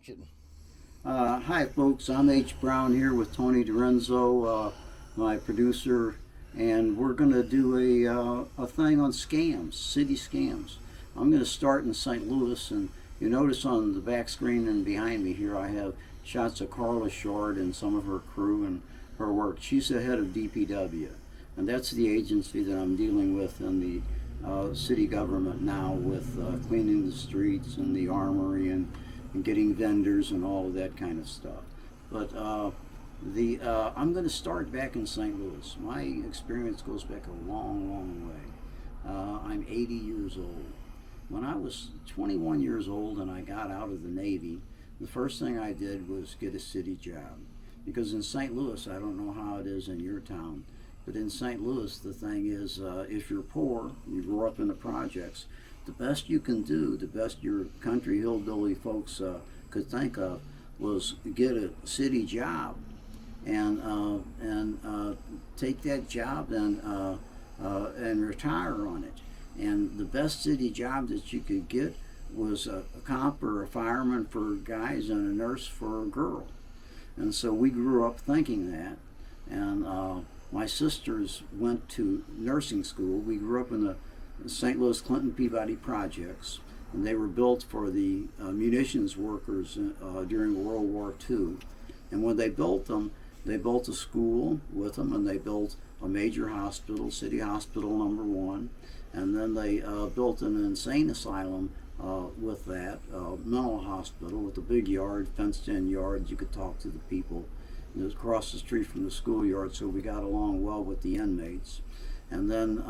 action. Hi, folks. I'm H. Brown here with Tony Dorenzo, my producer, and we're going to do a thing on scams, city scams. I'm going to start in St. Louis, and you notice on the back screen and behind me here, I have shots of Carla Short and some of her crew and her work. She's the head of DPW, and that's the agency that I'm dealing with in the city government now with cleaning the streets and the armory and getting vendors and all of that kind of stuff. But I'm going to start back in St. Louis. My experience goes back a long, long way. I'm 80 years old. When I was 21 years old and I got out of the Navy, the first thing I did was get a city job. Because in St. Louis, I don't know how it is in your town, but in St. Louis, the thing is, if you're poor, you grow up in the projects, the best you can do, the best your country hillbilly folks could think of, was get a city job and take that job and retire on it. And the best city job that you could get was a cop or a fireman for guys and a nurse for a girl. And so we grew up thinking that. And my sisters went to nursing school. We grew up in the St. Louis Clinton Peabody projects, and they were built for the munitions workers during World War II. And when they built them, they built a school with them, and they built a major hospital, City Hospital number 1, and then they built an insane asylum with that, mental hospital with a big yard, fenced-in yard. You could talk to the people. It was across the street from the schoolyard, so we got along well with the inmates. And then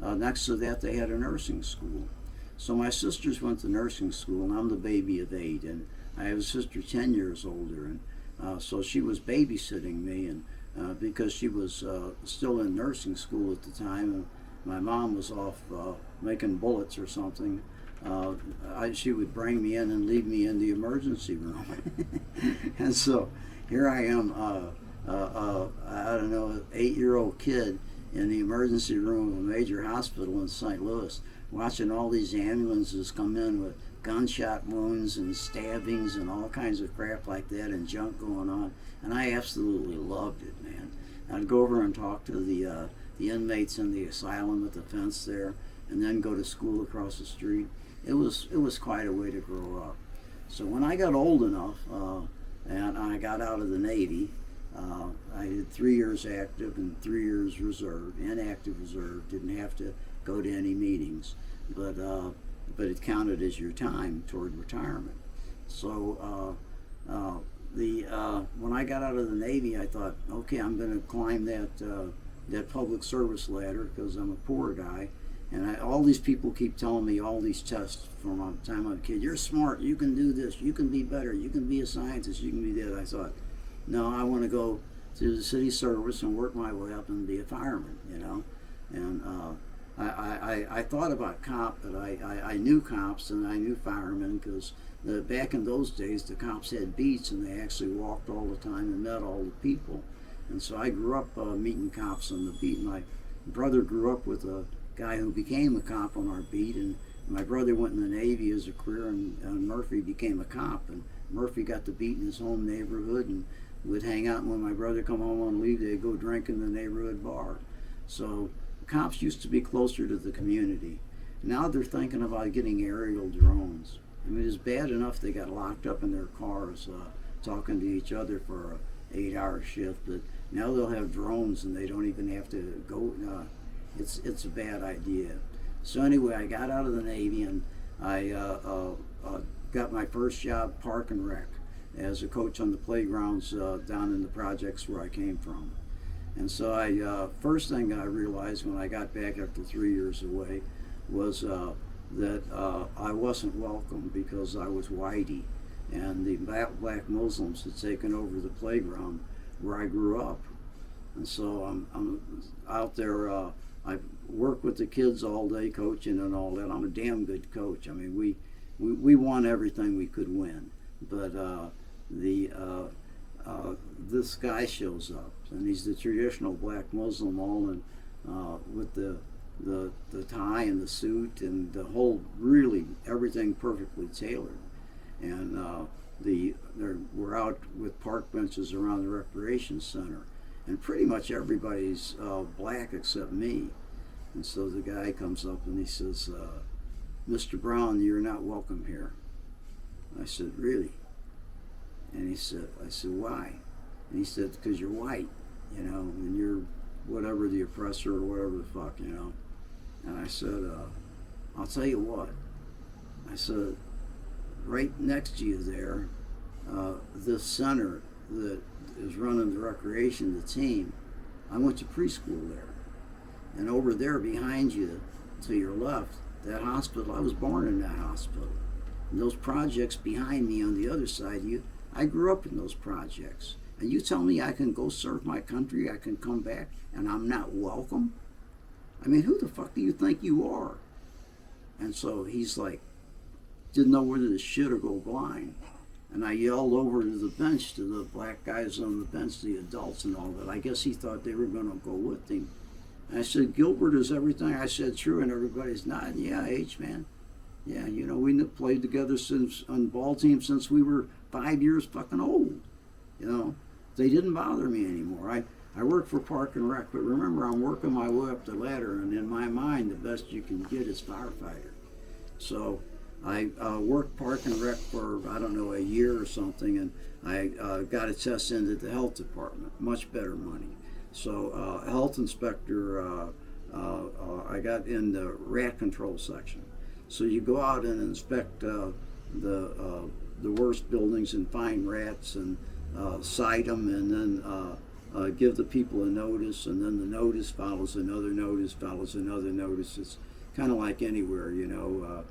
next to that, they had a nursing school. So my sisters went to nursing school, and I'm the baby of 8, and I have a sister 10 years older, and so she was babysitting me, and because she was still in nursing school at the time, and my mom was off making bullets or something. She would bring me in and leave me in the emergency room, and so here I am, I don't know, 8-year-old kid in the emergency room of a major hospital in St. Louis, watching all these ambulances come in with gunshot wounds and stabbings and all kinds of crap like that and junk going on. And I absolutely loved it, man. I'd go over and talk to the inmates in the asylum at the fence there, and then go to school across the street. It was quite a way to grow up. So when I got old enough, and I got out of the Navy, I did 3 years active and 3 years reserve, inactive reserve. Didn't have to go to any meetings, but it counted as your time toward retirement. So when I got out of the Navy, I thought, okay, I'm going to climb that public service ladder because I'm a poor guy, and all these people keep telling me all these tests from the time I'm a kid. You're smart. You can do this. You can be better. You can be a scientist. You can be that. I thought, no, I want to go to the city service and work my way up and be a fireman, you know. And I thought about cop, but I knew cops and I knew firemen because back in those days the cops had beats and they actually walked all the time and met all the people. And so I grew up meeting cops on the beat. My brother grew up with a guy who became a cop on our beat, and my brother went in the Navy as a career, and Murphy became a cop, and Murphy got the beat in his home neighborhood and would hang out, and when my brother come home on leave, they'd go drink in the neighborhood bar. So cops used to be closer to the community. Now they're thinking about getting aerial drones. I mean, it's bad enough they got locked up in their cars talking to each other for an 8-hour shift, but now they'll have drones and they don't even have to go. It's a bad idea. So anyway, I got out of the Navy and I got my first job, park and rec, as a coach on the playgrounds down in the projects where I came from. And so first thing I realized when I got back after 3 years away was that I wasn't welcome because I was whitey, and the black Muslims had taken over the playground where I grew up. And so I'm out there. I work with the kids all day, coaching and all that. I'm a damn good coach. I mean, we won everything we could win, but this guy shows up, and he's the traditional black Muslim, all in with the tie and the suit and the whole, really everything perfectly tailored. And we're out with park benches around the recreation center, and pretty much everybody's black except me. And so the guy comes up and he says, "Mr. Brown, you're not welcome here." I said, "Really?" And I said, "Why?" And he said, "Because you're white, and you're whatever, the oppressor or whatever the fuck, And I said, "I'll tell you what." I said, "Right next to you there, this center that is running the recreation, the team, I went to preschool there. And over there behind you, to your left, that hospital, I was born in that hospital. And those projects behind me on the other side of you, I grew up in those projects. And you tell me I can go serve my country, I can come back, and I'm not welcome? I mean, who the fuck do you think you are?" And so he's like, didn't know whether to shit or go blind. And I yelled over to the bench, to the black guys on the bench, the adults and all that. I guess he thought they were going to go with him. And I said, "Gilbert, is everything I said true?" And everybody's nodding. "Yeah, H, man. Yeah, we played together since on ball team since we were 5 years fucking old. They didn't bother me anymore. I work for Park and Rec, but remember, I'm working my way up the ladder, and in my mind, the best you can get is firefighter. So I worked Park and Rec for, I don't know, a year or something, and I got a test into the health department, much better money. So health inspector, I got in the rat control section. So you go out and inspect the worst buildings and find rats and cite them, and then give the people a notice, and then the notice follows another notice, follows another notice. It's kind of like anywhere, you're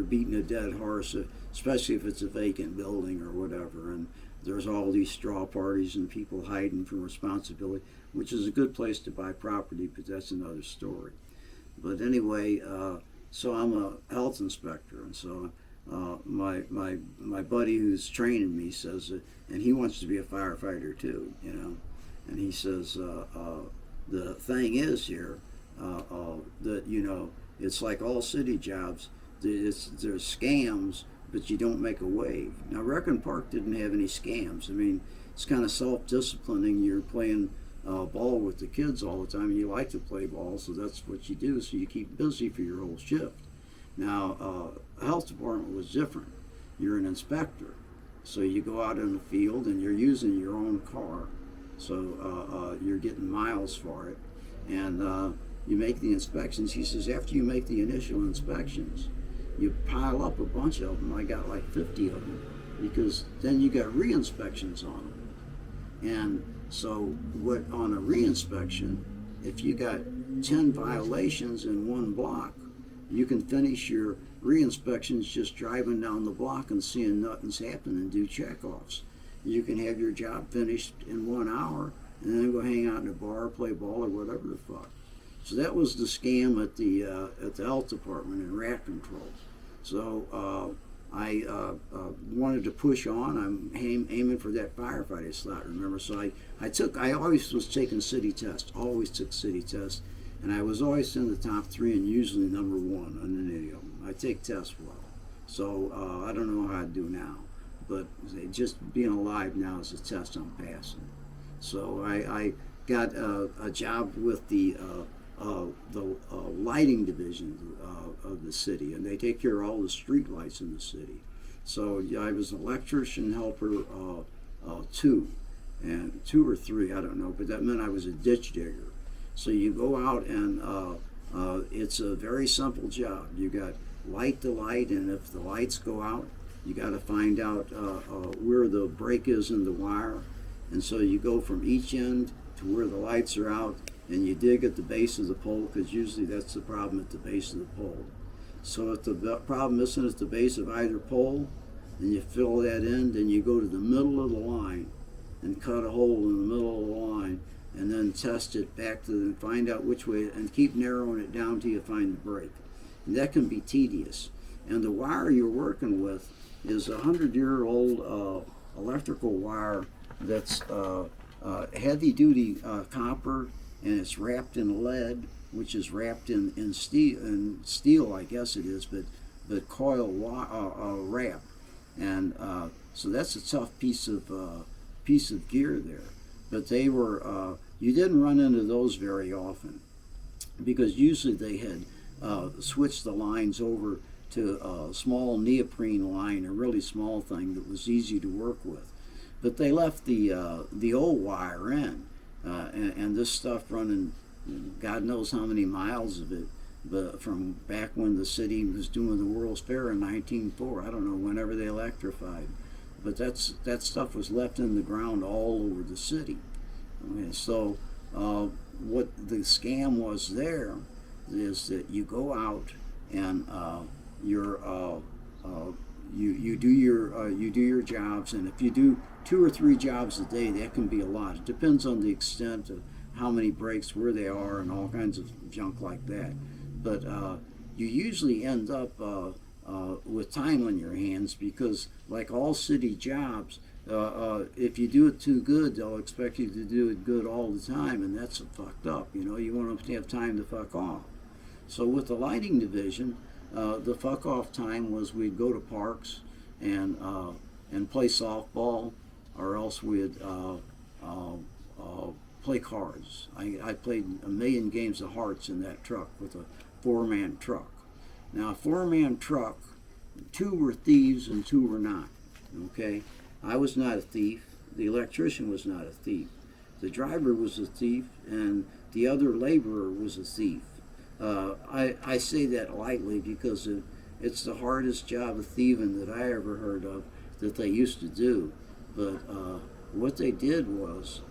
beating a dead horse, especially if it's a vacant building or whatever, and there's all these straw parties and people hiding from responsibility, which is a good place to buy property, but that's another story. But anyway, so I'm a health inspector, and so my buddy who's training me says, and he wants to be a firefighter too, and he says, the thing is here, that it's like all city jobs. There's scams, but you don't make a wave. Now, Rec and Park didn't have any scams. I mean, it's kind of self-disciplining. You're playing ball with the kids all the time, and you like to play ball, so that's what you do. So you keep busy for your whole shift. Now, the health department was different. You're an inspector, so you go out in the field and you're using your own car, so you're getting miles for it, and you make the inspections. He says after you make the initial inspections, you pile up a bunch of them. I got like 50 of them, because then you got re-inspections on them. And so what on a re-inspection, if you got 10 violations in one block, you can finish your re-inspections just driving down the block and seeing nothing's happening and do checkoffs. You can have your job finished in 1 hour and then go hang out in a bar, play ball, or whatever the fuck. So that was the scam at the health department in rat control. So I wanted to push on. I'm aiming for that firefighter slot, remember? So I always was taking city tests, always took city tests, and I was always in the top 3 and usually number 1 on any of them. I take tests well. So I don't know how I do now, but just being alive now is a test I'm passing. So I got a job with the lighting division of the city, and they take care of all the street lights in the city. So I was an electrician helper 2 or 3, I don't know, but that meant I was a ditch digger. So you go out and it's a very simple job. You got light to light, and if the lights go out, you got to find out where the break is in the wire, and so you go from each end to where the lights are out, and you dig at the base of the pole, because usually that's the problem at the base of the pole. So if the problem isn't at the base of either pole, then you fill that in, then you go to the middle of the line and cut a hole in the middle of the line, and then test it back to and find out which way, and keep narrowing it down till you find the break. And that can be tedious. And the wire you're working with is a 100-year-old electrical wire that's heavy-duty copper, and it's wrapped in lead, which is wrapped in steel, I guess it is, but coil wrap. and so that's a tough piece of gear there. But they were you didn't run into those very often because usually they had switched the lines over to a small neoprene line, a really small thing that was easy to work with. But they left the old wire in, and this stuff running, God knows how many miles of it, but from back when the city was doing the World's Fair in 1904, I don't know, whenever they electrified. But that stuff was left in the ground all over the city. Okay, so what the scam was there is that you go out and you do your jobs, and if you do 2 or 3 jobs a day, that can be a lot. It depends on the extent of how many breaks, where they are, and all kinds of junk like that. But you usually end up with time on your hands because, like all city jobs, if you do it too good, they'll expect you to do it good all the time, and that's fucked up. You know, you want to have time to fuck off. So with the lighting division, the fuck off time was we'd go to parks and play softball, or else we'd play cards. I played a million games of hearts in that truck with a 4-man truck. Now, a 4-man truck, 2 were thieves and 2 were not. Okay, I was not a thief. The electrician was not a thief. The driver was a thief, and the other laborer was a thief. I say that lightly because it's the hardest job of thieving that I ever heard of that they used to do. But what they did was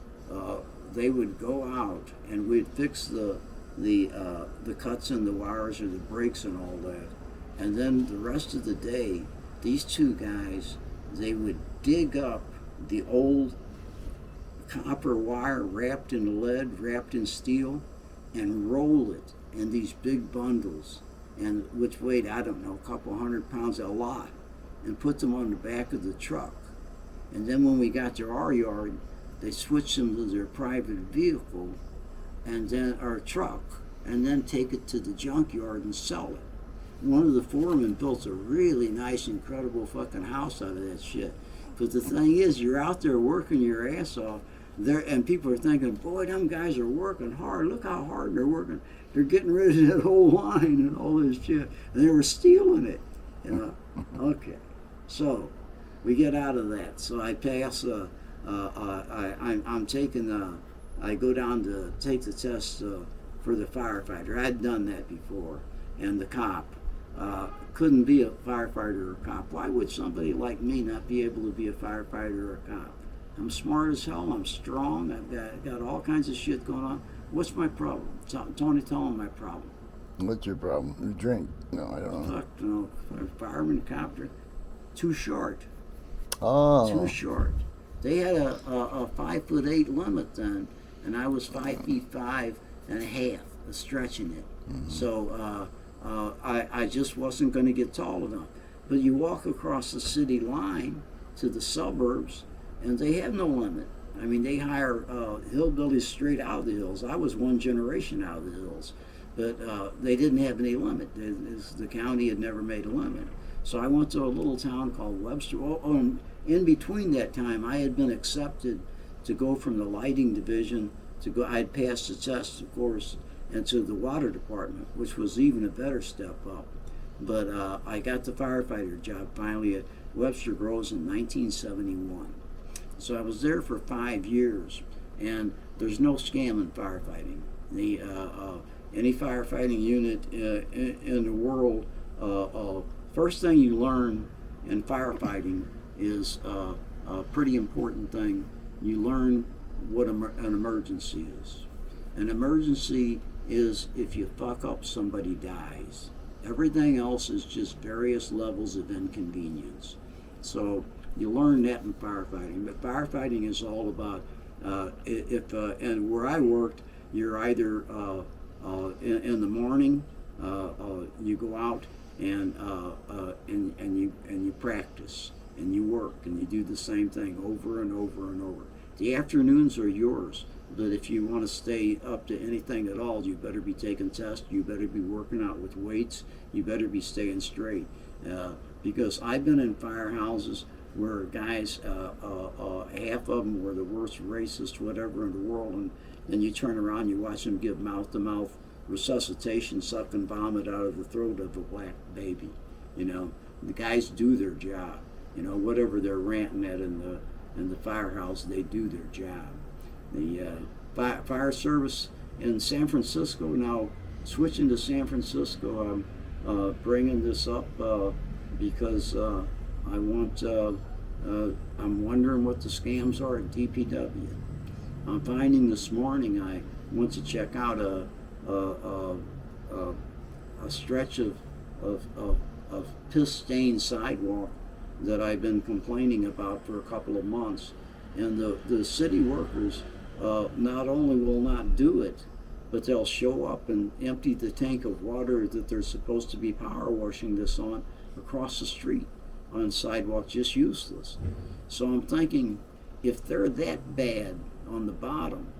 they would go out and we'd fix the cuts in the wires or the breaks and all that. And then the rest of the day, these 2 guys, they would dig up the old copper wire wrapped in lead, wrapped in steel, and roll it in these big bundles, and which weighed, I don't know, a couple 100 pounds, a lot, and put them on the back of the truck. And then when we got to our yard, they switched them to their private vehicle, and then our truck, and then take it to the junkyard and sell it. One of the foremen built a really nice, incredible fucking house out of that shit. But the thing is, you're out there working your ass off, there, and people are thinking, boy, them guys are working hard. Look how hard they're working. They're getting rid of that whole line and all this shit. And they were stealing it, you know. Okay, so we get out of that. So I pass. I'm taking. I go down to take the test for the firefighter. I'd done that before, and the cop. Couldn't be a firefighter or a cop. Why would somebody like me not be able to be a firefighter or a cop? I'm smart as hell. I'm strong. I've got all kinds of shit going on. What's my problem? Tony, tell him my problem. What's your problem? You drink? No, I don't know. Fuck no. Fireman, copter, too short. Oh. Too short. They had a 5'8" limit then, and I was 5'5" and a half, stretching it. Mm-hmm. So I just wasn't going to get tall enough. But you walk across the city line to the suburbs, and they have no limit. I mean, they hire hillbillies straight out of the hills. I was one generation out of the hills, but they didn't have any limit. The county had never made a limit. So I went to a little town called Webster. And in between that time, I had been accepted to go from the lighting division to go. I had passed the test, of course, and to the water department, which was even a better step up. But I got the firefighter job finally at Webster Groves in 1971. So I was there for 5 years, and there's no scam in firefighting. Any firefighting unit in the world, first thing you learn in firefighting is a pretty important thing. You learn what an emergency is. An emergency is if you fuck up, somebody dies. Everything else is just various levels of inconvenience. So you learn that in firefighting. But firefighting is all about and where I worked, you're either in the morning, you go out and you practice and you work and you do the same thing over and over and over. The afternoons are yours. But if you want to stay up to anything at all, you better be taking tests, you better be working out with weights, you better be staying straight. because I've been in firehouses where guys, half of them were the worst racist whatever in the world, and then you turn around, you watch them give mouth-to-mouth resuscitation, sucking vomit out of the throat of a black baby. You know, the guys do their job. You know, whatever they're ranting at in the firehouse, they do their job. The fire service in San Francisco now, switching to San Francisco, I'm bringing this up because I want. I'm wondering what the scams are at DPW. I'm finding this morning I went to check out a stretch of piss-stained sidewalk that I've been complaining about for a couple of months, and the city workers not only will not do it, but they'll show up and empty the tank of water that they're supposed to be power washing this on across the street on sidewalk, just useless. So I'm thinking, if they're that bad on the bottom,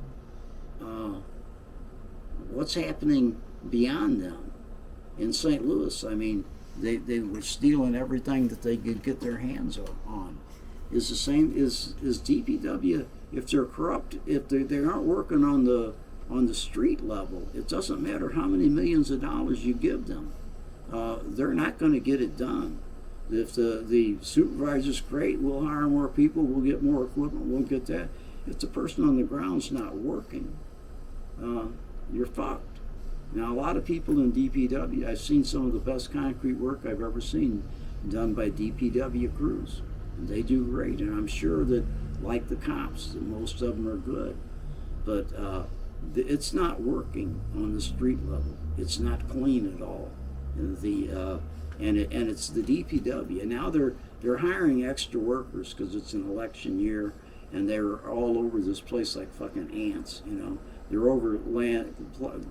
what's happening beyond them? In St. Louis, I mean, they were stealing everything that they could get their hands on. Is the same is DPW, if they're corrupt, if they aren't working on the street level, it doesn't matter how many millions of dollars you give them, they're not going to get it done. If the supervisor's great, we'll hire more people, we'll get more equipment, we'll get that. If the person on the ground's not working, you're fucked. Now, a lot of people in DPW, I've seen some of the best concrete work I've ever seen done by DPW crews. And they do great, and I'm sure that, like the cops, that most of them are good. But it's not working on the street level. It's not clean at all. And it's the DPW. And now they're hiring extra workers because it's an election year, and they're all over this place like fucking ants, you know. They're over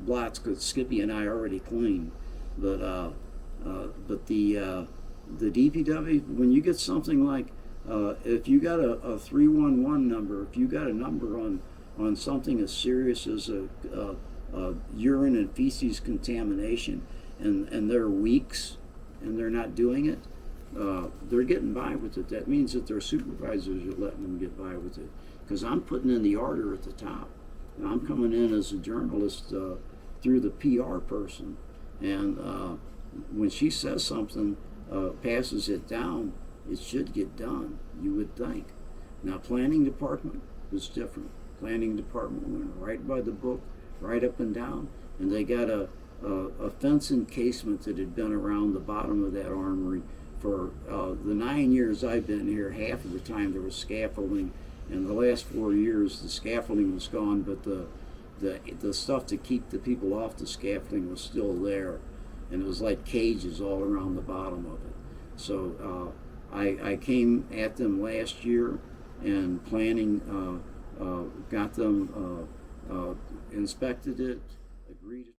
lots because Skippy and I already cleaned. But the DPW, when you get something like, if you got a 311 number, if you got a number on something as serious as a urine and feces contamination, and they're weeks and they're not doing it, they're getting by with it. That means that their supervisors are letting them get by with it. Because I'm putting in the order at the top. And I'm coming in as a journalist through the PR person. And when she says something, passes it down, it should get done, you would think. Now, planning department was different. Planning department went right by the book, right up and down, and they got a fence encasement that had been around the bottom of that armory for the 9 years I've been here. Half of the time there was scaffolding. In the last 4 years, the scaffolding was gone, but the stuff to keep the people off the scaffolding was still there, and it was like cages all around the bottom of it. So I came at them last year, and planning got them inspected it, agreed.